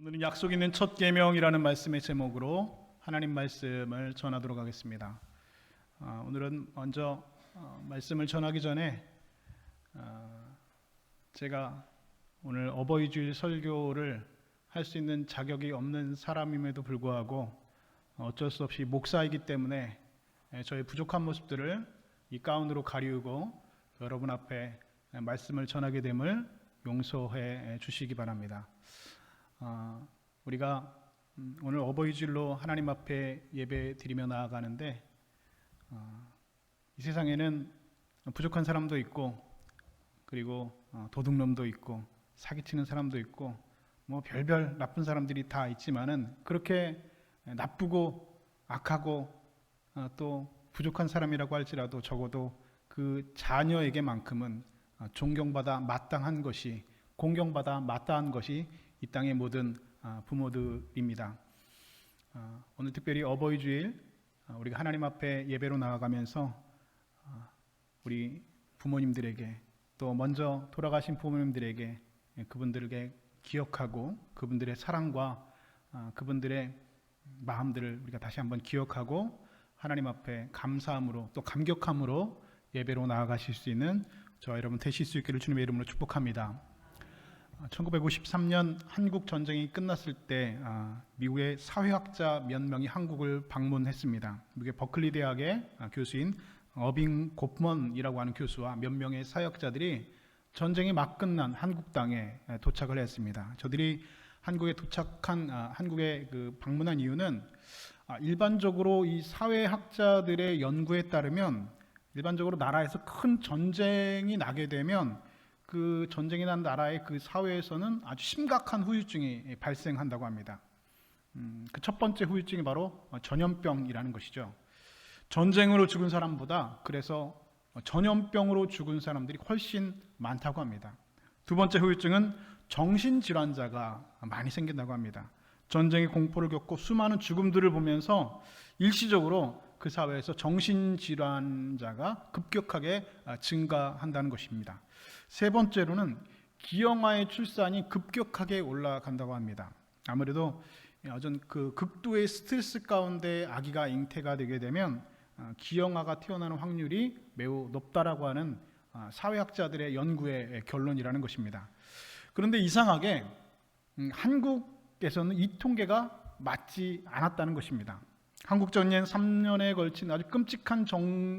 오늘은 약속 있는 첫 계명이라는 말씀의 제목으로 하나님 말씀을 전하도록 하겠습니다. 오늘은 먼저 말씀을 전하기 전에 제가 오늘 어버이 주일 설교를 할 수 있는 자격이 없는 사람임에도 불구하고 어쩔 수 없이 목사이기 때문에 저의 부족한 모습들을 이 가운으로 가리우고 여러분 앞에 말씀을 전하게 됨을 용서해 주시기 바랍니다. 우리가 오늘 어버이 주일로 하나님 앞에 예배 드리며 나아가는데 이 세상에는 부족한 사람도 있고 그리고 도둑놈도 있고 사기치는 사람도 있고 뭐 별별 나쁜 사람들이 다 있지만은 그렇게 나쁘고 악하고 또 부족한 사람이라고 할지라도 적어도 그 자녀에게만큼은 존경받아 마땅한 것이 공경받아 마땅한 것이 이 땅의 모든 부모들입니다. 오늘 특별히 어버이 주일 우리가 하나님 앞에 예배로 나아가면서 우리 부모님들에게 또 먼저 돌아가신 부모님들에게 그분들에게 기억하고 그분들의 사랑과 그분들의 마음들을 우리가 다시 한번 기억하고 하나님 앞에 감사함으로 또 감격함으로 예배로 나아가실 수 있는 저와 여러분 되실 수 있기를 주님의 이름으로 축복합니다. 1953년 한국 전쟁이 끝났을 때 미국의 사회학자 몇 명이 한국을 방문했습니다. 미국의 버클리 대학의 교수인 어빙 고프먼이라고 하는 교수와 몇 명의 사회학자들이 전쟁이 막 끝난 한국 땅에 도착을 했습니다. 저들이 한국에 도착한 한국에 방문한 이유는 일반적으로 이 사회학자들의 연구에 따르면 일반적으로 나라에서 큰 전쟁이 나게 되면 그 전쟁이 난 나라의 그 사회에서는 아주 심각한 후유증이 발생한다고 합니다. 그 첫 번째 후유증이 바로 전염병이라는 것이죠. 전쟁으로 죽은 사람보다 그래서 전염병으로 죽은 사람들이 훨씬 많다고 합니다. 두 번째 후유증은 정신질환자가 많이 생긴다고 합니다. 전쟁의 공포를 겪고 수많은 죽음들을 보면서 일시적으로 그 사회에서 정신질환자가 급격하게 증가한다는 것입니다. 세 번째로는 기형아의 출산이 급격하게 올라간다고 합니다. 아무래도 어떤 그 극도의 스트레스 가운데 아기가 잉태가 되게 되면 기형아가 태어나는 확률이 매우 높다라고 하는 사회학자들의 연구의 결론이라는 것입니다. 그런데 이상하게 한국에서는 이 통계가 맞지 않았다는 것입니다. 한국 전쟁 3년에 걸친 아주 끔찍한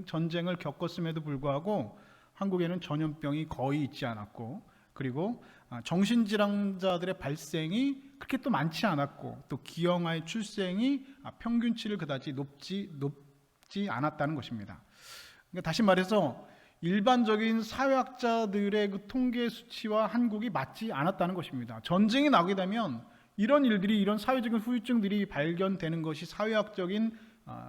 전쟁을 겪었음에도 불구하고 한국에는 전염병이 거의 있지 않았고 그리고 정신질환자들의 발생이 그렇게 또 많지 않았고 또 기형아의 출생이 평균치를 그다지 높지 않았다는 것입니다. 그러니까 다시 말해서 일반적인 사회학자들의 그 통계 수치와 한국이 맞지 않았다는 것입니다. 전쟁이 나게 되면 이런 일들이 이런 사회적인 후유증들이 발견되는 것이 사회학적인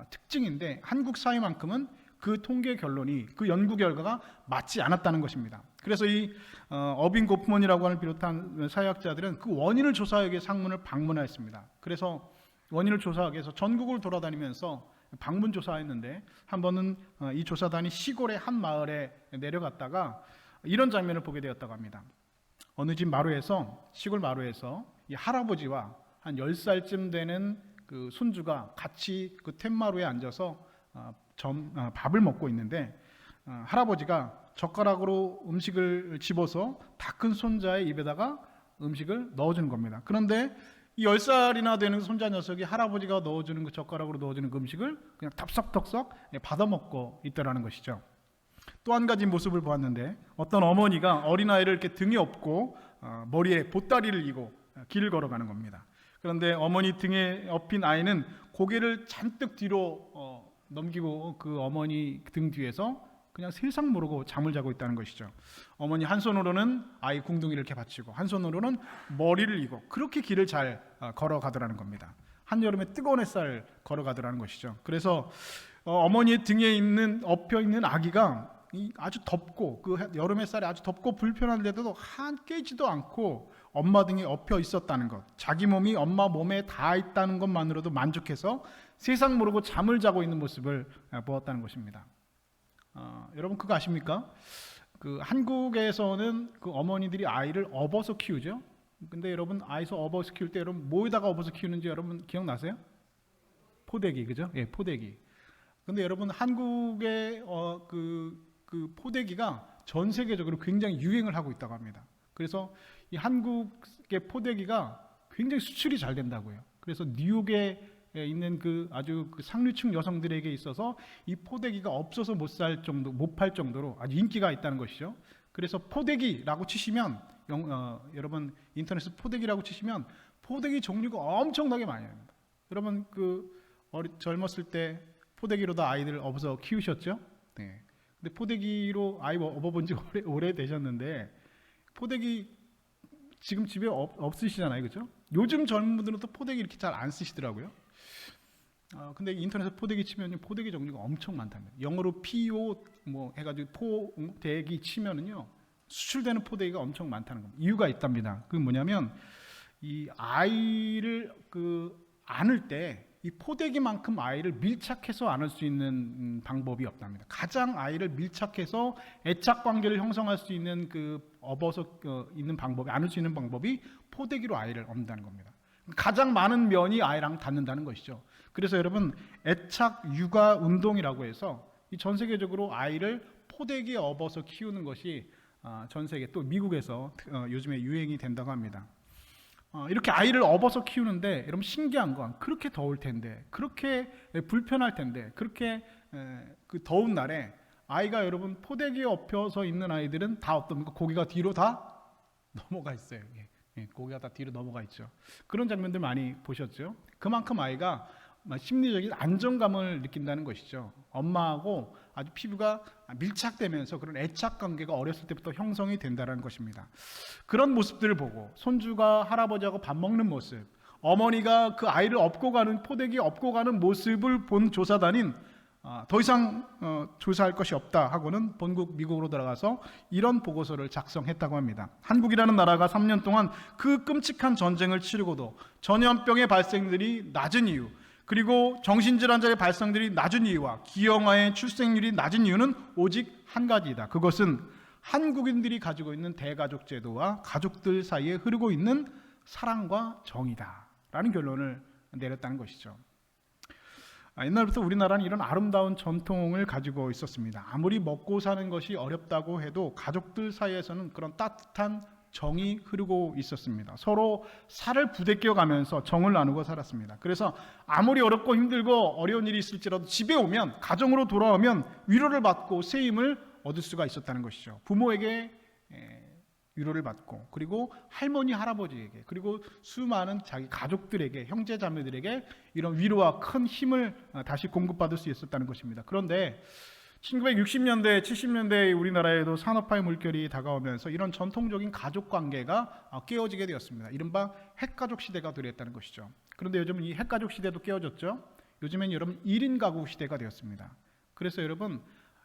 특징인데 한국 사회만큼은 그 통계 결론이 그 연구 결과가 맞지 않았다는 것입니다. 그래서 이 어빙 고프먼이라고 하는 비롯한 사회학자들은 그 원인을 조사하기 위해 상문을 방문하였습니다. 그래서 원인을 조사하기 위해서 전국을 돌아다니면서 방문 조사했는데 한 번은 이 조사단이 시골의 한 마을에 내려갔다가 이런 장면을 보게 되었다고 합니다. 어느 집 마루에서 시골 마루에서 이 할아버지와 한 10살쯤 되는 그 손주가 같이 그 툇마루에 앉아서 밥을 먹고 있는데 할아버지가 젓가락으로 음식을 집어서 다 큰 손자의 입에다가 음식을 넣어주는 겁니다. 그런데 이 10살이나 되는 손자 녀석이 할아버지가 넣어주는 그 젓가락으로 넣어주는 그 음식을 그냥 덥석덥석 받아먹고 있더라는 것이죠. 또 한 가지 모습을 보았는데 어떤 어머니가 어린아이를 이렇게 등에 업고 머리에 보따리를 이고 길을 걸어가는 겁니다. 그런데 어머니 등에 업힌 아이는 고개를 잔뜩 뒤로 넘기고 그 어머니 등 뒤에서 그냥 세상 모르고 잠을 자고 있다는 것이죠. 어머니 한 손으로는 아이 궁둥이를 이렇게 받치고 한 손으로는 머리를 이고 그렇게 길을 잘 걸어가더라는 겁니다. 한여름에 뜨거운 햇살 걸어가더라는 것이죠. 그래서 어머니의 등에 엎혀 있는 아기가 아주 덥고 그 여름 햇살이 아주 덥고 불편한데도 깨지도 않고 엄마 등에 엎혀 있었다는 것, 자기 몸이 엄마 몸에 닿아 있다는 것만으로도 만족해서 세상 모르고 잠을 자고 있는 모습을 보았다는 것입니다. 여러분 그거 아십니까? 그 한국에서는 그 어머니들이 아이를 업어서 키우죠. 근데 여러분 아이서 업어서 키울 때 여러분 뭐에다가 업어서 키우는지 여러분 기억나세요? 포대기, 그죠? 예, 포대기. 근데 여러분 한국의 그 포대기가 전 세계적으로 굉장히 유행을 하고 있다고 합니다. 그래서 이 한국의 포대기가 굉장히 수출이 잘 된다고요. 그래서 뉴욕에 있는 그 아주 그 상류층 여성들에게 있어서 이 포대기가 없어서 못 살 정도, 못 팔 정도로 아주 인기가 있다는 것이죠. 그래서 포대기라고 치시면 여러분 인터넷에 포대기라고 치시면 포대기 종류가 엄청나게 많이 나옵니다. 여러분 그 젊었을 때 포대기로도 아이들 업어서 키우셨죠? 네. 근데 포대기로 아이 업어본 지 오래 되셨는데 포대기 지금 집에 없으시잖아요, 그죠? 요즘 젊은 분들은 또 포대기 이렇게 잘 안 쓰시더라고요. 근데 인터넷에 포대기 치면 포대기 종류가 엄청 많답니다. 영어로 PO 뭐 해가지고 포대기 치면은요 수출되는 포대기가 엄청 많다는 겁니다. 이유가 있답니다. 그게 뭐냐면 이 아이를 안을 때 이 포대기만큼 아이를 밀착해서 안을 수 있는 방법이 없답니다. 가장 아이를 밀착해서 애착 관계를 형성할 수 있는 업어서 있는 방법이, 안을 수 있는 방법이 포대기로 아이를 업는다는 겁니다. 가장 많은 면이 아이랑 닿는다는 것이죠. 그래서 여러분 애착 육아 운동이라고 해서 이 전 세계적으로 아이를 포대기에 업어서 키우는 것이 전 세계 또 미국에서 요즘에 유행이 된다고 합니다. 이렇게 아이를 업어서 키우는데 여러분 신기한 건 그렇게 더울 텐데, 그렇게 불편할 텐데, 그렇게 그 더운 날에 아이가 여러분 포대기에 업혀서 있는 아이들은 다 어떻습니까? 고개가 뒤로 다 넘어가 있어요. 고개가 다 뒤로 넘어가 있죠. 그런 장면들 많이 보셨죠? 그만큼 아이가 심리적인 안정감을 느낀다는 것이죠. 엄마하고 아주 피부가 밀착되면서 그런 애착 관계가 어렸을 때부터 형성이 된다는 것입니다. 그런 모습들을 보고 손주가 할아버지하고 밥 먹는 모습, 어머니가 그 아이를 업고 가는, 포대기에 업고 가는 모습을 본 조사단인 더 이상 조사할 것이 없다 하고는 본국 미국으로 들어가서 이런 보고서를 작성했다고 합니다. 한국이라는 나라가 3년 동안 그 끔찍한 전쟁을 치르고도 전염병의 발생률이 낮은 이유, 그리고 정신질환자의 발생률이 낮은 이유와 기형아의 출생률이 낮은 이유는 오직 한 가지이다. 그것은 한국인들이 가지고 있는 대가족 제도와 가족들 사이에 흐르고 있는 사랑과 정이다 라는 결론을 내렸다는 것이죠. 옛날부터 우리나라는 이런 아름다운 전통을 가지고 있었습니다. 아무리 먹고 사는 것이 어렵다고 해도 가족들 사이에서는 그런 따뜻한 정이 흐르고 있었습니다. 서로 살을 부대껴 가면서 정을 나누고 살았습니다. 그래서 아무리 어렵고 힘들고 어려운 일이 있을지라도 집에 오면, 가정으로 돌아오면 위로를 받고 새 힘을 얻을 수가 있었다는 것이죠. 부모에게 위로를 받고, 그리고 할머니 할아버지에게, 그리고 수많은 자기 가족들에게, 형제 자매들에게 이런 위로와 큰 힘을 다시 공급받을 수 있었다는 것입니다. 그런데 1960년대, 70년대 우리나라에도 산업화의 물결이 다가오면서 이런 전통적인 가족 관계가 깨어지게 되었습니다. 이른바 핵가족 시대가 도래했다는 것이죠. 그런데 요즘은 이 핵가족 시대도 깨어졌죠. 요즘엔 여러분 1인 가구 시대가 되었습니다. 그래서 여러분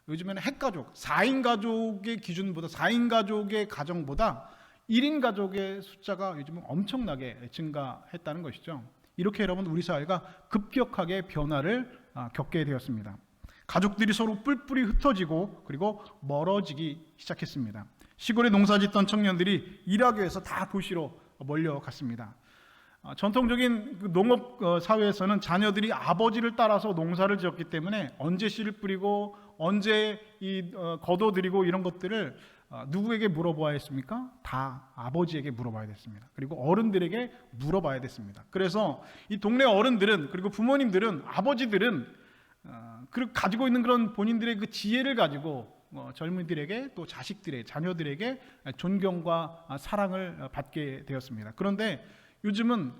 요즘에는 핵가족, 4인 가족의 기준보다, 4인 가족의 가정보다 1인 가족의 숫자가 요즘은 엄청나게 증가했다는 것이죠. 이렇게 여러분 우리 사회가 급격하게 변화를 겪게 되었습니다. 가족들이 서로 뿔뿔이 흩어지고 그리고 멀어지기 시작했습니다. 시골에 농사 짓던 청년들이 일하기 위해서 다 도시로 몰려갔습니다. 전통적인 농업 사회에서는 자녀들이 아버지를 따라서 농사를 지었기 때문에 언제 씨를 뿌리고 언제 거둬들이고 이런 것들을 누구에게 물어봐야 했습니까? 다 아버지에게 물어봐야 됐습니다. 그리고 어른들에게 물어봐야 됐습니다. 그래서 이 동네 어른들은, 그리고 부모님들은, 아버지들은 가지고 있는 그런 본인들의 그 지혜를 가지고 젊은이들에게, 또 자식들의, 자녀들에게 존경과 사랑을 받게 되었습니다. 그런데 요즘은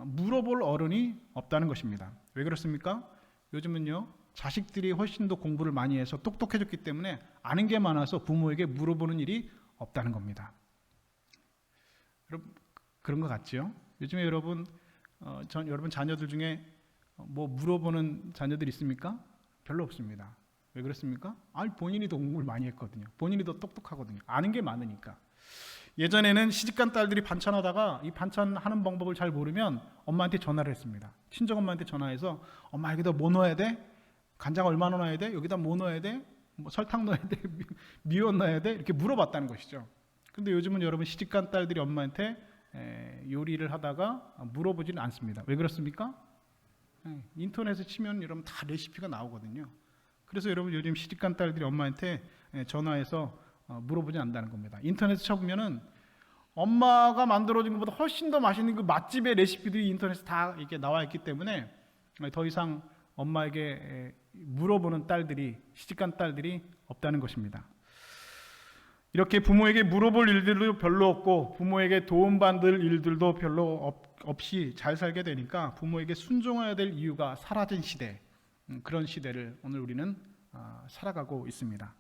물어볼 어른이 없다는 것입니다. 왜 그렇습니까? 요즘은요, 자식들이 훨씬 더 공부를 많이 해서 똑똑해졌기 때문에 아는 게 많아서 부모에게 물어보는 일이 없다는 겁니다. 여러분, 그런 것 같죠? 요즘에 여러분 자녀들 중에 뭐 물어보는 자녀들 있습니까? 별로 없습니다. 왜 그렇습니까? 본인이 더 공부를 많이 했거든요. 본인이 더 똑똑하거든요. 아는 게 많으니까. 예전에는 시집간 딸들이 반찬하다가 이 반찬하는 방법을 잘 모르면 엄마한테 전화를 했습니다. 친정엄마한테 전화해서 엄마 여기다 뭐 넣어야 돼? 간장 얼마나 넣어야 돼? 여기다 뭐 넣어야 돼? 뭐 설탕 넣어야 돼? 미원 넣어야 돼? 이렇게 물어봤다는 것이죠. 근데 요즘은 여러분 시집간 딸들이 엄마한테 요리를 하다가 물어보지는 않습니다. 왜 그렇습니까? 인터넷에 치면 여러분 다 레시피가 나오거든요. 그래서 여러분 요즘 시집간 딸들이 엄마한테 전화해서 물어보지 않는다는 겁니다. 인터넷에 쳐보면은 엄마가 만들어준 것보다 훨씬 더 맛있는 그 맛집의 레시피들이 인터넷에 다 이렇게 나와 있기 때문에 더 이상 엄마에게 물어보는 딸들이, 시집간 딸들이 없다는 것입니다. 이렇게 부모에게 물어볼 일들도 별로 없고 부모에게 도움받을 일들도 별로 없이 잘 살게 되니까 부모에게 순종해야 될 이유가 사라진 시대, 그런 시대를 오늘 우리는 살아가고 있습니다.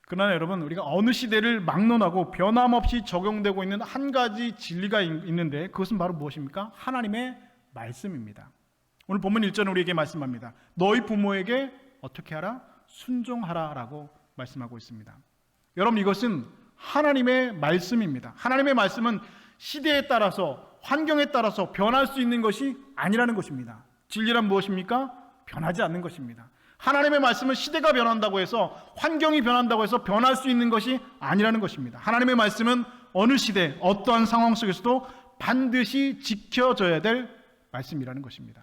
그러나 여러분, 우리가 어느 시대를 막론하고 변함없이 적용되고 있는 한 가지 진리가 있는데 그것은 바로 무엇입니까? 하나님의 말씀입니다. 오늘 본문 1절은 우리에게 말씀합니다. 너희 부모에게 어떻게 하라? 순종하라 라고 말씀하고 있습니다. 여러분, 이것은 하나님의 말씀입니다. 하나님의 말씀은 시대에 따라서, 환경에 따라서 변할 수 있는 것이 아니라는 것입니다. 진리란 무엇입니까? 변하지 않는 것입니다. 하나님의 말씀은 시대가 변한다고 해서, 환경이 변한다고 해서 변할 수 있는 것이 아니라는 것입니다. 하나님의 말씀은 어느 시대, 어떠한 상황 속에서도 반드시 지켜져야 될 말씀이라는 것입니다.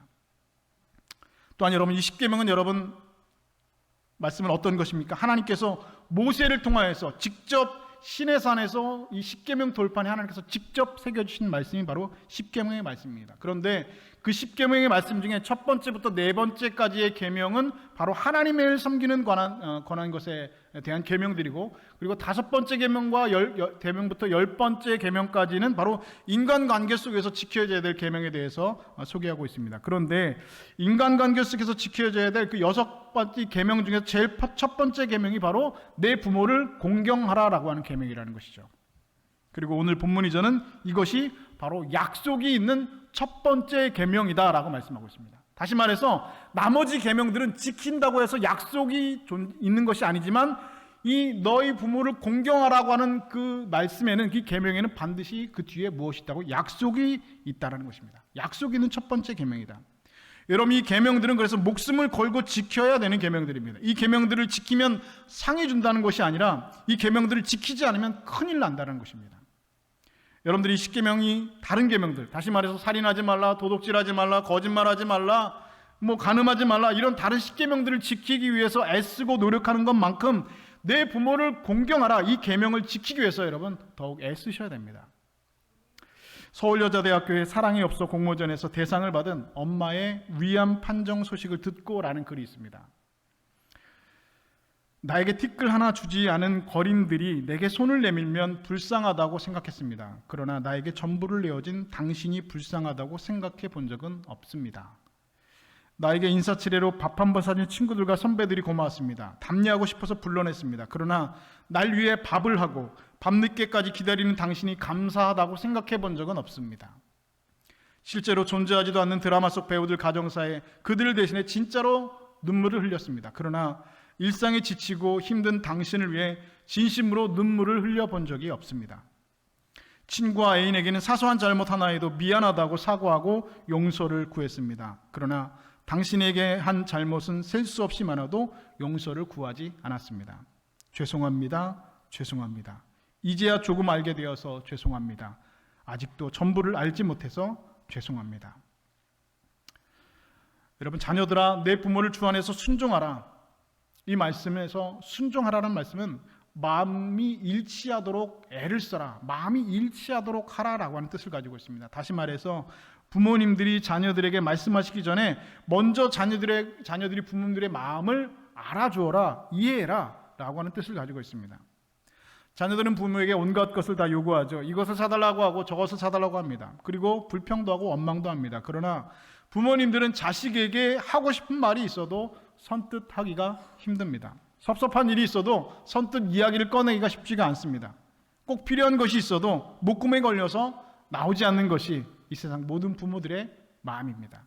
또한 여러분, 이 십계명은 여러분 말씀은 어떤 것입니까? 하나님께서 모세를 통하여서 직접 시내산에서 이 십계명 돌판에 하나님께서 직접 새겨주신 말씀이 바로 십계명의 말씀입니다. 그런데 그 십계명의 말씀 중에 첫 번째부터 네 번째까지의 계명은 바로 하나님을 섬기는 관한 것에 대한 계명들이고, 그리고 다섯 번째 계명과 계명부터 열 번째 계명까지는 바로 인간관계 속에서 지켜져야 될 계명에 대해서 소개하고 있습니다. 그런데 인간관계 속에서 지켜져야 될 그 여섯 번째 계명 중에서 제일 첫 번째 계명이 바로 내 부모를 공경하라라고 하는 계명이라는 것이죠. 그리고 오늘 본문 이전은 이것이 바로 약속이 있는 첫 번째 계명이다라고 말씀하고 있습니다. 다시 말해서 나머지 계명들은 지킨다고 해서 약속이 있는 것이 아니지만 이 너희 부모를 공경하라고 하는 그 말씀에는, 그 계명에는 반드시 그 뒤에 무엇이 있다고? 약속이 있다라는 것입니다. 약속이 있는 첫 번째 계명이다. 여러분, 이 계명들은 그래서 목숨을 걸고 지켜야 되는 계명들입니다. 이 계명들을 지키면 상이 준다는 것이 아니라 이 계명들을 지키지 않으면 큰일 난다는 것입니다. 여러분들이 십계명이 다른 계명들, 다시 말해서 살인하지 말라, 도둑질하지 말라, 거짓말하지 말라, 간음하지 말라, 이런 다른 십계명들을 지키기 위해서 애쓰고 노력하는 것만큼 내 부모를 공경하라, 이 계명을 지키기 위해서 여러분 더욱 애쓰셔야 됩니다. 서울여자대학교의 사랑이 없어 공모전에서 대상을 받은 엄마의 위암 판정 소식을 듣고라는 글이 있습니다. 나에게 티끌 하나 주지 않은 거린들이 내게 손을 내밀면 불쌍하다고 생각했습니다. 그러나 나에게 전부를 내어진 당신이 불쌍하다고 생각해 본 적은 없습니다. 나에게 인사치레로 밥 한 번 사준 친구들과 선배들이 고마웠습니다. 답례하고 싶어서 불러냈습니다. 그러나 날 위해 밥을 하고 밤늦게까지 기다리는 당신이 감사하다고 생각해 본 적은 없습니다. 실제로 존재하지도 않는 드라마 속 배우들 가정사에 그들 대신에 진짜로 눈물을 흘렸습니다. 그러나 일상에 지치고 힘든 당신을 위해 진심으로 눈물을 흘려본 적이 없습니다. 친구와 애인에게는 사소한 잘못 하나에도 미안하다고 사과하고 용서를 구했습니다. 그러나 당신에게 한 잘못은 셀 수 없이 많아도 용서를 구하지 않았습니다. 죄송합니다. 죄송합니다. 이제야 조금 알게 되어서 죄송합니다. 아직도 전부를 알지 못해서 죄송합니다. 여러분, 자녀들아, 내 부모를 주 안에서 순종하라. 이 말씀에서 순종하라는 말씀은 마음이 일치하도록 애를 써라, 마음이 일치하도록 하라라고 하는 뜻을 가지고 있습니다. 다시 말해서 부모님들이 자녀들에게 말씀하시기 전에 먼저 자녀들이 부모님들의 마음을 알아주어라, 이해해라 라고 하는 뜻을 가지고 있습니다. 자녀들은 부모에게 온갖 것을 다 요구하죠. 이것을 사달라고 하고 저것을 사달라고 합니다. 그리고 불평도 하고 원망도 합니다. 그러나 부모님들은 자식에게 하고 싶은 말이 있어도 선뜻 하기가 힘듭니다. 섭섭한 일이 있어도 선뜻 이야기를 꺼내기가 쉽지가 않습니다. 꼭 필요한 것이 있어도 목구멍에 걸려서 나오지 않는 것이 이 세상 모든 부모들의 마음입니다.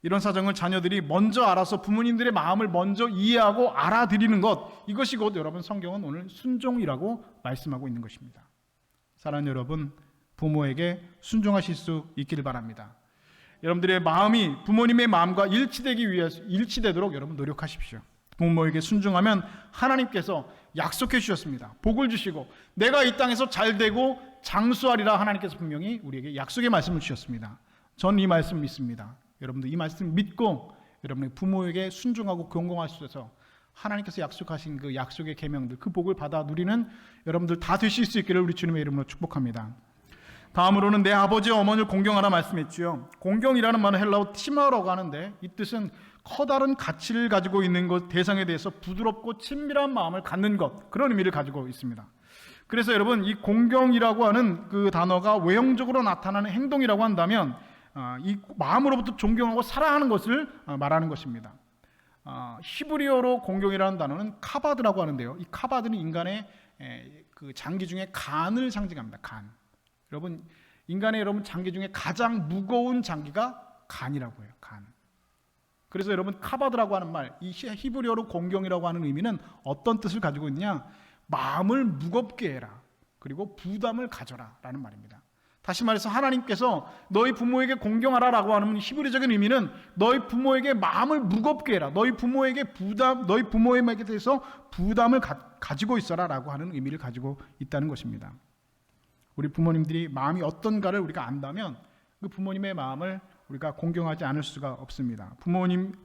이런 사정을 자녀들이 먼저 알아서 부모님들의 마음을 먼저 이해하고 알아들이는 것, 이것이 곧 여러분 성경은 오늘 순종이라고 말씀하고 있는 것입니다. 사랑하는 여러분, 부모에게 순종하실 수 있기를 바랍니다. 여러분들의 마음이 부모님의 마음과 일치되도록 여러분 노력하십시오. 부모에게 순종하면 하나님께서 약속해 주셨습니다. 복을 주시고 내가 이 땅에서 잘되고 장수하리라 하나님께서 분명히 우리에게 약속의 말씀을 주셨습니다. 전 이 말씀 믿습니다. 여러분들 이 말씀 믿고 여러분의 부모에게 순종하고 경공할 수 있어서 하나님께서 약속하신 그 약속의 계명들, 그 복을 받아 누리는 여러분들 다 되실 수 있기를 우리 주님의 이름으로 축복합니다. 다음으로는 내 아버지와 어머니를 공경하라 말씀했지요. 공경이라는 말은 헬라어 티마라고 하는데 이 뜻은 커다란 가치를 가지고 있는 것, 대상에 대해서 부드럽고 친밀한 마음을 갖는 것, 그런 의미를 가지고 있습니다. 그래서 여러분 이 공경이라고 하는 그 단어가 외형적으로 나타나는 행동이라고 한다면 이 마음으로부터 존경하고 사랑하는 것을 말하는 것입니다. 히브리어로 공경이라는 단어는 카바드라고 하는데요. 이 카바드는 인간의 그 장기 중에 간을 상징합니다. 간. 여러분 인간의 여러분 장기 중에 가장 무거운 장기가 간이라고 해요. 간. 그래서 여러분 카바드라고 하는 말, 이 히브리어로 공경이라고 하는 의미는 어떤 뜻을 가지고 있냐? 마음을 무겁게 해라. 그리고 부담을 가져라 라는 말입니다. 다시 말해서 하나님께서 너희 부모에게 공경하라라고 하는 히브리적인 의미는 너희 부모에게 마음을 무겁게 해라. 너희 부모에게 너희 부모에게 대해서 부담을 가지고 있어라라고 하는 의미를 가지고 있다는 것입니다. 우리 부모님들이 마음이 어떤가를 우리가 안다면 그 부모님의 마음을 우리가 공경하지 않을 수가 없습니다.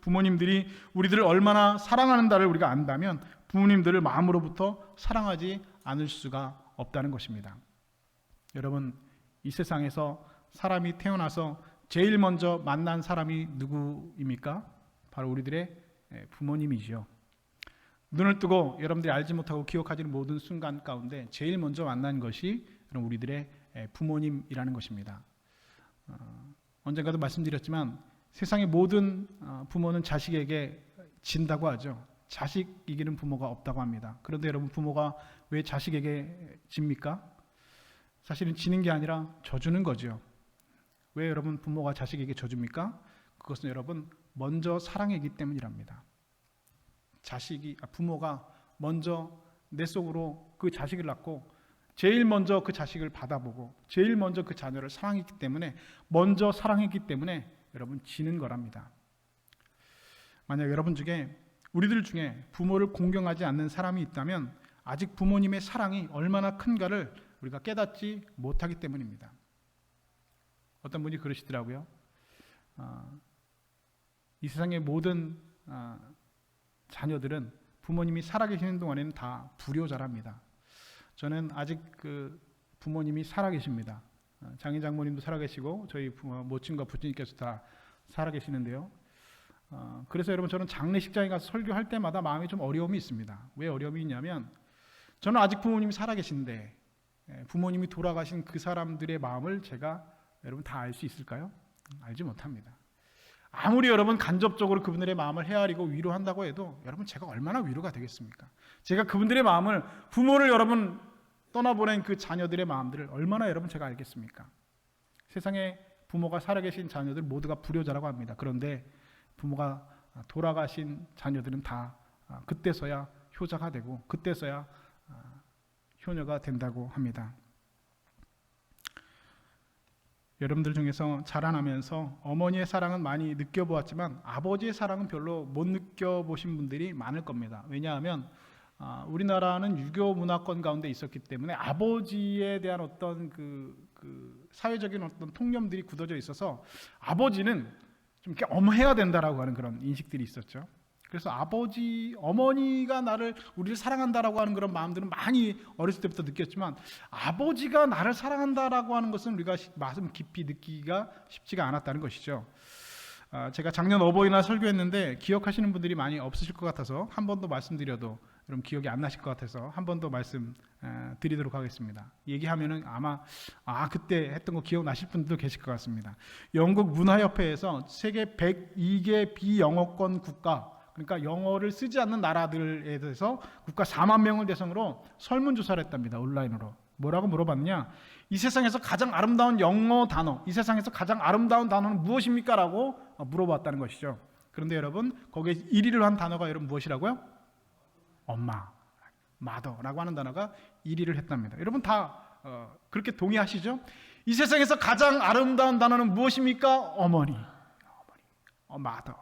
부모님들이 우리들을 얼마나 사랑하는가를 우리가 안다면 부모님들을 마음으로부터 사랑하지 않을 수가 없다는 것입니다. 여러분 이 세상에서 사람이 태어나서 제일 먼저 만난 사람이 누구입니까? 바로 우리들의 부모님이지요. 눈을 뜨고 여러분들이 알지 못하고 기억하지는 모든 순간 가운데 제일 먼저 만난 것이 우리들의 부모님이라는 것입니다. 언젠가도 말씀드렸지만 세상의 모든 부모는 자식에게 진다고 하죠. 자식 이기는 부모가 없다고 합니다. 그런데 여러분 부모가 왜 자식에게 집니까? 사실은 지는 게 아니라 져주는 거죠. 왜 여러분 부모가 자식에게 져줍니까? 그것은 여러분 먼저 사랑했기 때문이랍니다. 부모가 먼저 내 속으로 그 자식을 낳고 제일 먼저 그 자식을 받아보고 제일 먼저 그 자녀를 사랑했기 때문에 먼저 사랑했기 때문에 여러분 지는 거랍니다. 만약 여러분 중에 우리들 중에 부모를 공경하지 않는 사람이 있다면 아직 부모님의 사랑이 얼마나 큰가를 우리가 깨닫지 못하기 때문입니다. 어떤 분이 그러시더라고요. 이 세상의 모든 자녀들은 부모님이 살아계시는 동안에는 다 불효자랍니다. 저는 아직 그 부모님이 살아계십니다. 장인 장모님도 살아계시고 저희 모친과 부친님께서 다 살아계시는데요. 그래서 여러분 저는 장례식장에 가서 설교할 때마다 마음이 좀 어려움이 있습니다. 왜 어려움이 있냐면 저는 아직 부모님이 살아계신데 부모님이 돌아가신 그 사람들의 마음을 제가 여러분 다 알 수 있을까요? 알지 못합니다. 아무리 여러분 간접적으로 그분들의 마음을 헤아리고 위로한다고 해도 여러분 제가 얼마나 위로가 되겠습니까? 제가 그분들의 마음을 부모를 여러분 떠나보낸 그 자녀들의 마음들을 얼마나 여러분 제가 알겠습니까? 세상에 부모가 살아계신 자녀들 모두가 불효자라고 합니다. 그런데 부모가 돌아가신 자녀들은 다 그때서야 효자가 되고 그때서야 효녀가 된다고 합니다. 여러분들 중에서 자라나면서 어머니의 사랑은 많이 느껴보았지만 아버지의 사랑은 별로 못 느껴보신 분들이 많을 겁니다. 왜냐하면 우리나라는 유교 문화권 가운데 있었기 때문에 아버지에 대한 어떤 그 사회적인 어떤 통념들이 굳어져 있어서 아버지는 좀 이렇게 엄해야 된다라고 하는 그런 인식들이 있었죠. 그래서 어머니가 우리를 사랑한다라고 하는 그런 마음들은 많이 어렸을 때부터 느꼈지만 아버지가 나를 사랑한다라고 하는 것은 우리가 마음 깊이 느끼기가 쉽지가 않았다는 것이죠. 제가 작년 어버이날 설교했는데 기억하시는 분들이 많이 없으실 것 같아서 한 번 더 말씀드려도 여러분 기억이 안 나실 것 같아서 한 번 더 말씀 드리도록 하겠습니다. 얘기하면은 아마 그때 했던 거 기억나실 분들도 계실 것 같습니다. 영국 문화협회에서 세계 102개 비영어권 국가, 그러니까 영어를 쓰지 않는 나라들에 대해서 국가 4만 명을 대상으로 설문조사를 했답니다. 온라인으로. 뭐라고 물어봤느냐? 이 세상에서 가장 아름다운 영어 단어, 이 세상에서 가장 아름다운 단어는 무엇입니까? 라고 물어봤다는 것이죠. 그런데 여러분 거기에 1위를 한 단어가 여러분 무엇이라고요? 엄마, mother라고 하는 단어가 1위를 했답니다. 여러분 다 그렇게 동의하시죠? 이 세상에서 가장 아름다운 단어는 무엇입니까? 어머니, mother.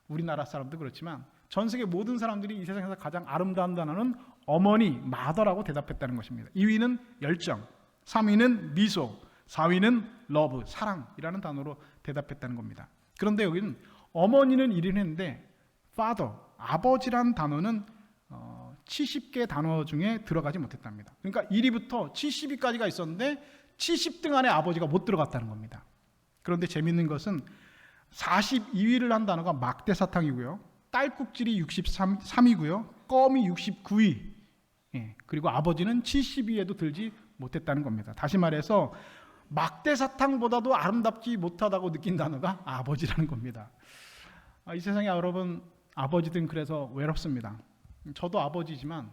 우리나라 사람도 그렇지만 전 세계 모든 사람들이 이 세상에서 가장 아름다운 단어는 어머니, mother라고 대답했다는 것입니다. 2위는 열정, 3위는 미소, 4위는 러브, 사랑이라는 단어로 대답했다는 겁니다. 그런데 여기는 어머니는 1위를 했는데 father, 아버지란 단어는 70개 단어 중에 들어가지 못했답니다. 그러니까 1위부터 70위까지가 있었는데 70등 안에 아버지가 못 들어갔다는 겁니다. 그런데 재밌는 것은 42위를 한 단어가 막대사탕이고요, 딸꾹질이 63위고요, 껌이 69위, 그리고 아버지는 70위에도 들지 못했다는 겁니다. 다시 말해서 막대사탕보다도 아름답지 못하다고 느낀 단어가 아버지라는 겁니다. 이 세상에 여러분, 아버지들은 그래서 외롭습니다. 저도 아버지지만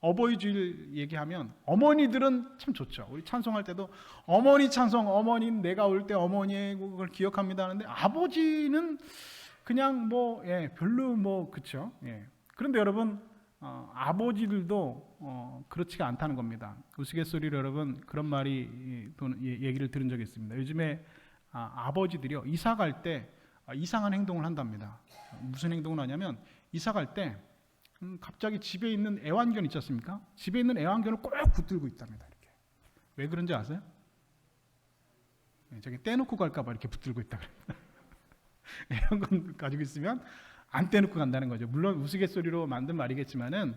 어버이 주일 얘기하면 어머니들은 참 좋죠. 우리 찬송할 때도 어머니 찬송, 어머니는 내가 올 때 어머니의 그걸 기억합니다 하는데, 아버지는 그냥 별로 그쵸. 그런데 여러분, 아버지들도 그렇지가 않다는 겁니다. 우스갯소리로 여러분 그런 말이 얘기를 들은 적이 있습니다. 요즘에 아버지들이요, 이사 갈 때 이상한 행동을 한답니다. 무슨 행동을 하냐면, 이사 갈 때 갑자기 집에 있는 애완견 있지 않습니까? 집에 있는 애완견을 꼭 붙들고 있답니다. 이렇게. 왜 그런지 아세요? 저기 떼놓고 갈까봐 이렇게 붙들고 있다 그럽니다. 애완견 가지고 있으면 안 떼놓고 간다는 거죠. 물론 우스갯소리로 만든 말이겠지만은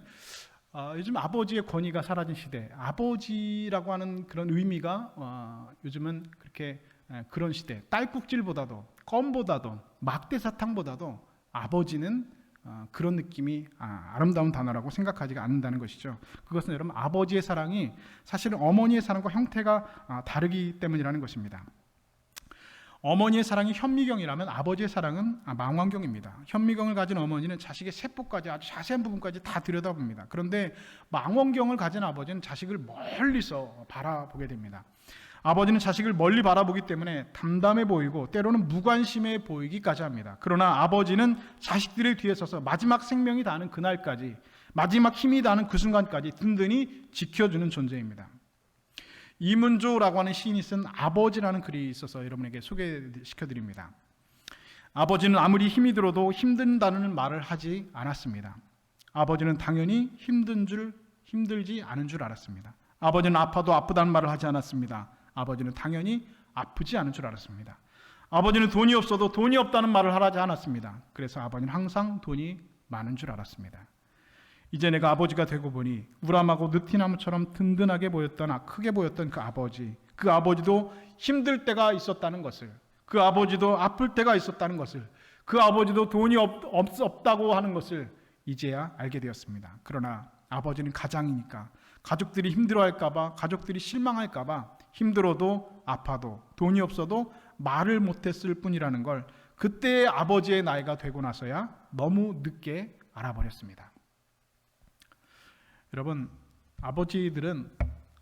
요즘 아버지의 권위가 사라진 시대, 아버지라고 하는 그런 의미가 요즘은 그렇게 그런 시대, 딸꾹질보다도 껌보다도 막대사탕보다도 아버지는 그런 느낌이 아름다운 단어라고 생각하지가 않는다는 것이죠. 그것은 여러분, 아버지의 사랑이 사실은 어머니의 사랑과 형태가 다르기 때문이라는 것입니다. 어머니의 사랑이 현미경이라면 아버지의 사랑은 망원경입니다. 현미경을 가진 어머니는 자식의 세포까지, 아주 자세한 부분까지 다 들여다봅니다. 그런데 망원경을 가진 아버지는 자식을 멀리서 바라보게 됩니다. 아버지는 자식을 멀리 바라보기 때문에 담담해 보이고 때로는 무관심해 보이기까지 합니다. 그러나 아버지는 자식들의 뒤에 서서 마지막 생명이 닿는 그날까지, 마지막 힘이 닿는 그 순간까지 든든히 지켜주는 존재입니다. 이문조라고 하는 시인이 쓴 아버지라는 글이 있어서 여러분에게 소개시켜드립니다. 아버지는 아무리 힘이 들어도 힘든다는 말을 하지 않았습니다. 아버지는 당연히 힘들지 않은 줄 알았습니다. 아버지는 아파도 아프다는 말을 하지 않았습니다. 아버지는 당연히 아프지 않은 줄 알았습니다. 아버지는 돈이 없어도 돈이 없다는 말을 하지 않았습니다. 그래서 아버지는 항상 돈이 많은 줄 알았습니다. 이제 내가 아버지가 되고 보니 우람하고 느티나무처럼 든든하게 보였던, 크게 보였던 그 아버지도 힘들 때가 있었다는 것을, 그 아버지도 아플 때가 있었다는 것을, 그 아버지도 돈이 없다고 하는 것을 이제야 알게 되었습니다. 그러나 아버지는 가장이니까 가족들이 힘들어할까봐, 가족들이 실망할까봐 힘들어도 아파도 돈이 없어도 말을 못했을 뿐이라는 걸 그때의 아버지의 나이가 되고 나서야 너무 늦게 알아버렸습니다. 여러분, 아버지들은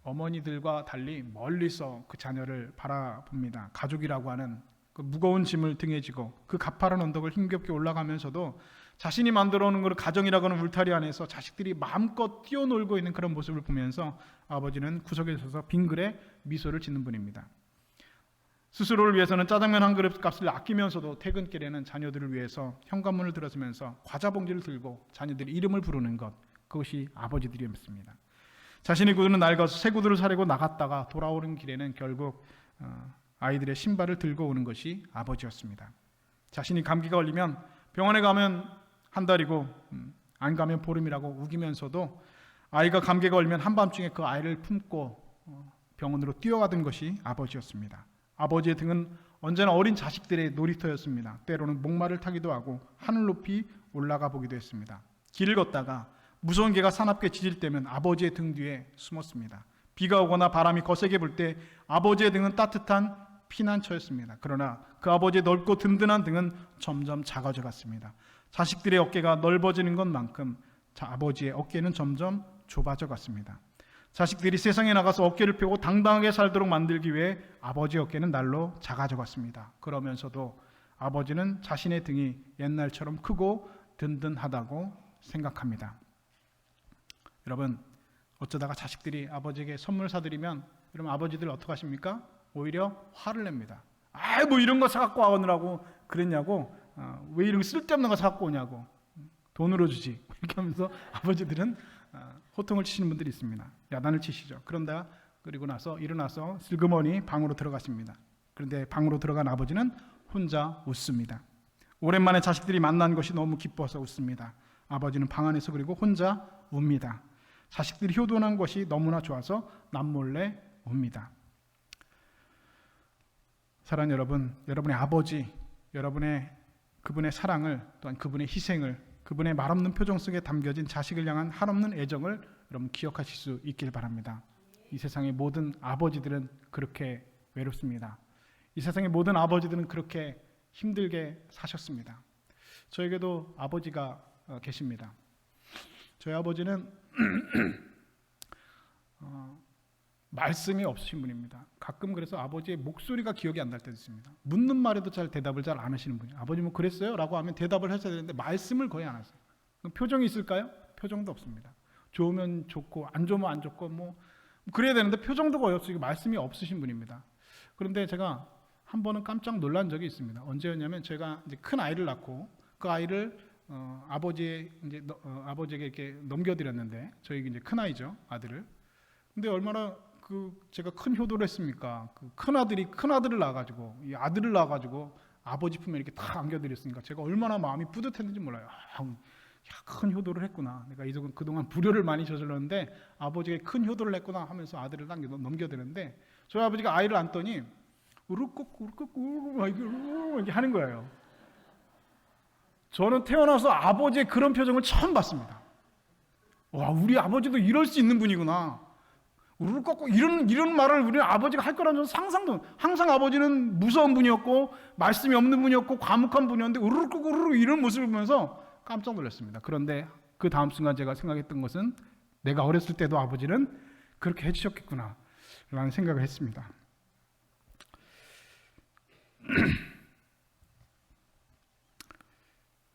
어머니들과 달리 멀리서 그 자녀를 바라봅니다. 가족이라고 하는 그 무거운 짐을 등에 지고 그 가파른 언덕을 힘겹게 올라가면서도 자신이 만들어 놓은 그 가정이라고 하는 울타리 안에서 자식들이 마음껏 뛰어놀고 있는 그런 모습을 보면서 아버지는 구석에 서서 빙그레 미소를 짓는 분입니다. 스스로를 위해서는 짜장면 한 그릇 값을 아끼면서도 퇴근길에는 자녀들을 위해서 현관문을 들어서면서 과자 봉지를 들고 자녀들의 이름을 부르는 것, 그것이 아버지들이었습니다. 자신의 구두는 낡아서 새 구두를 사려고 나갔다가 돌아오는 길에는 결국 아이들의 신발을 들고 오는 것이 아버지였습니다. 자신이 감기가 걸리면 병원에 가면 한 달이고 안 가면 보름이라고 우기면서도 아이가 감기가 걸리면 한밤중에 그 아이를 품고 병원으로 뛰어가던 것이 아버지였습니다. 아버지의 등은 언제나 어린 자식들의 놀이터였습니다. 때로는 목마를 타기도 하고 하늘 높이 올라가 보기도 했습니다. 길을 걷다가 무서운 개가 사납게 짖을 때면 아버지의 등 뒤에 숨었습니다. 비가 오거나 바람이 거세게 불 때 아버지의 등은 따뜻한 피난처였습니다. 그러나 그 아버지의 넓고 든든한 등은 점점 작아져 갔습니다. 자식들의 어깨가 넓어지는 것만큼 아버지의 어깨는 점점 좁아져 갔습니다. 자식들이 세상에 나가서 어깨를 펴고 당당하게 살도록 만들기 위해 아버지의 어깨는 날로 작아져 갔습니다. 그러면서도 아버지는 자신의 등이 옛날처럼 크고 든든하다고 생각합니다. 여러분, 어쩌다가 자식들이 아버지에게 선물 사드리면 여러분, 아버지들 어떻게 하십니까? 오히려 화를 냅니다. 뭐 이런 거 사갖고 오느라고 그랬냐고, 왜 이런 쓸데없는 거 사갖고 오냐고, 돈으로 주지, 이렇게 하면서 아버지들은 호통을 치시는 분들이 있습니다. 야단을 치시죠. 그런데 그리고 나서 일어나서 슬그머니 방으로 들어갔습니다. 그런데 방으로 들어간 아버지는 혼자 웃습니다. 오랜만에 자식들이 만난 것이 너무 기뻐서 웃습니다. 아버지는 방 안에서 그리고 혼자 웁니다. 자식들이 효도한 것이 너무나 좋아서 남몰래 웁니다. 사랑하는 여러분, 여러분의 아버지, 그분의 사랑을, 또한 그분의 희생을, 그분의 말없는 표정 속에 담겨진 자식을 향한 한없는 애정을 여러분 기억하실 수 있길 바랍니다. 이 세상의 모든 아버지들은 그렇게 외롭습니다. 이 세상의 모든 아버지들은 그렇게 힘들게 사셨습니다. 저에게도 아버지가 계십니다. 저희 아버지는 말씀이 없으신 분입니다. 가끔 그래서 아버지의 목소리가 기억이 안 날 때도 있습니다. 묻는 말에도 대답을 잘 안 하시는 분이에요. 아버지 뭐 그랬어요? 라고 하면 대답을 하셔야 되는데 말씀을 거의 안 하세요. 표정이 있을까요? 표정도 없습니다. 좋으면 좋고 안 좋으면 안 좋고 뭐 그래야 되는데 표정도 거의 없으시고 말씀이 없으신 분입니다. 그런데 제가 한 번은 깜짝 놀란 적이 있습니다. 언제였냐면 제가 이제 큰 아이를 낳고 그 아이를 아버지에게 이렇게 넘겨드렸는데 저희 이제 큰 아이죠, 아들을. 근데 얼마나 제가 큰 효도를 했습니까? 큰 아들을 낳아가지고 이 아들을 낳아가지고 아버지 품에 이렇게 다 안겨드렸으니까 제가 얼마나 마음이 뿌듯했는지 몰라요. 큰 효도를 했구나. 내가 그동안 불효를 많이 저질렀는데 아버지가 큰 효도를 했구나 하면서 아들을 넘겨드렸는데 저희 아버지가 아이를 안더니 우르꾹 이렇게 하는 거예요. 저는 태어나서 아버지의 그런 표정을 처음 봤습니다. 와, 우리 아버지도 이럴 수 있는 분이구나. 우르르 이런 말을 우리 아버지가 할 거라는 상상도. 항상 아버지는 무서운 분이었고 말씀이 없는 분이었고 과묵한 분이었는데 우르르 이런 모습을 보면서 깜짝 놀랐습니다. 그런데 그 다음 순간 제가 생각했던 것은 내가 어렸을 때도 아버지는 그렇게 해주셨겠구나 라는 생각을 했습니다.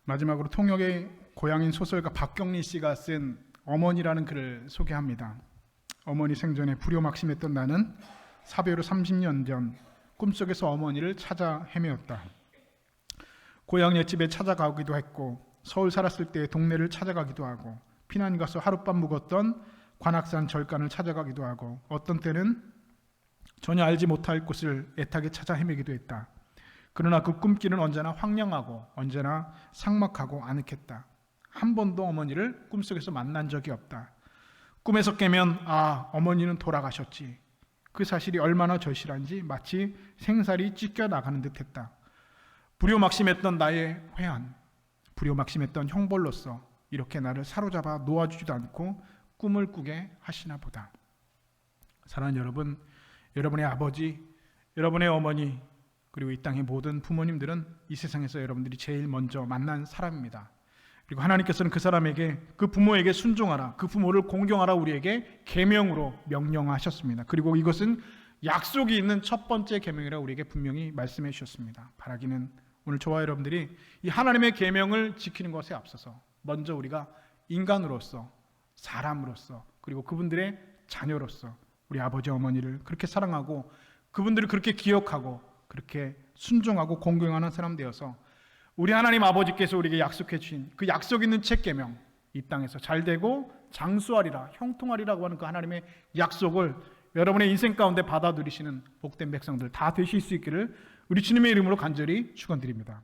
마지막으로 통역의 고향인 소설가 박경리 씨가 쓴 어머니라는 글을 소개합니다. 어머니 생전에 불효막심했던 나는 사별 후 30년 전 꿈속에서 어머니를 찾아 헤매었다. 고향 옛집에 찾아가기도 했고 서울 살았을 때 동네를 찾아가기도 하고 피난 가서 하룻밤 묵었던 관악산 절간을 찾아가기도 하고 어떤 때는 전혀 알지 못할 곳을 애타게 찾아 헤매기도 했다. 그러나 그 꿈길은 언제나 황량하고 언제나 삭막하고 아늑했다. 한 번도 어머니를 꿈속에서 만난 적이 없다. 꿈에서 깨면 어머니는 돌아가셨지. 그 사실이 얼마나 절실한지 마치 생살이 찢겨나가는 듯했다. 불효막심했던 나의 회한, 불효막심했던 형벌로서 이렇게 나를 사로잡아 놓아주지도 않고 꿈을 꾸게 하시나 보다. 사랑하는 여러분, 여러분의 아버지, 여러분의 어머니, 그리고 이 땅의 모든 부모님들은 이 세상에서 여러분들이 제일 먼저 만난 사람입니다. 그리고 하나님께서는 그 사람에게, 그 부모에게 순종하라, 그 부모를 공경하라 우리에게 계명으로 명령하셨습니다. 그리고 이것은 약속이 있는 첫 번째 계명이라 우리에게 분명히 말씀해 주셨습니다. 바라기는 오늘 저와 여러분들이 이 하나님의 계명을 지키는 것에 앞서서 먼저 우리가 인간으로서, 사람으로서, 그리고 그분들의 자녀로서 우리 아버지 어머니를 그렇게 사랑하고 그분들을 그렇게 기억하고 그렇게 순종하고 공경하는 사람 되어서 우리 하나님 아버지께서 우리에게 약속해 주신 그 약속 있는 첫 계명, 이 땅에서 잘되고 장수하리라, 형통하리라고 하는 그 하나님의 약속을 여러분의 인생 가운데 받아 누리시는 복된 백성들 다 되실 수 있기를 우리 주님의 이름으로 간절히 축원드립니다.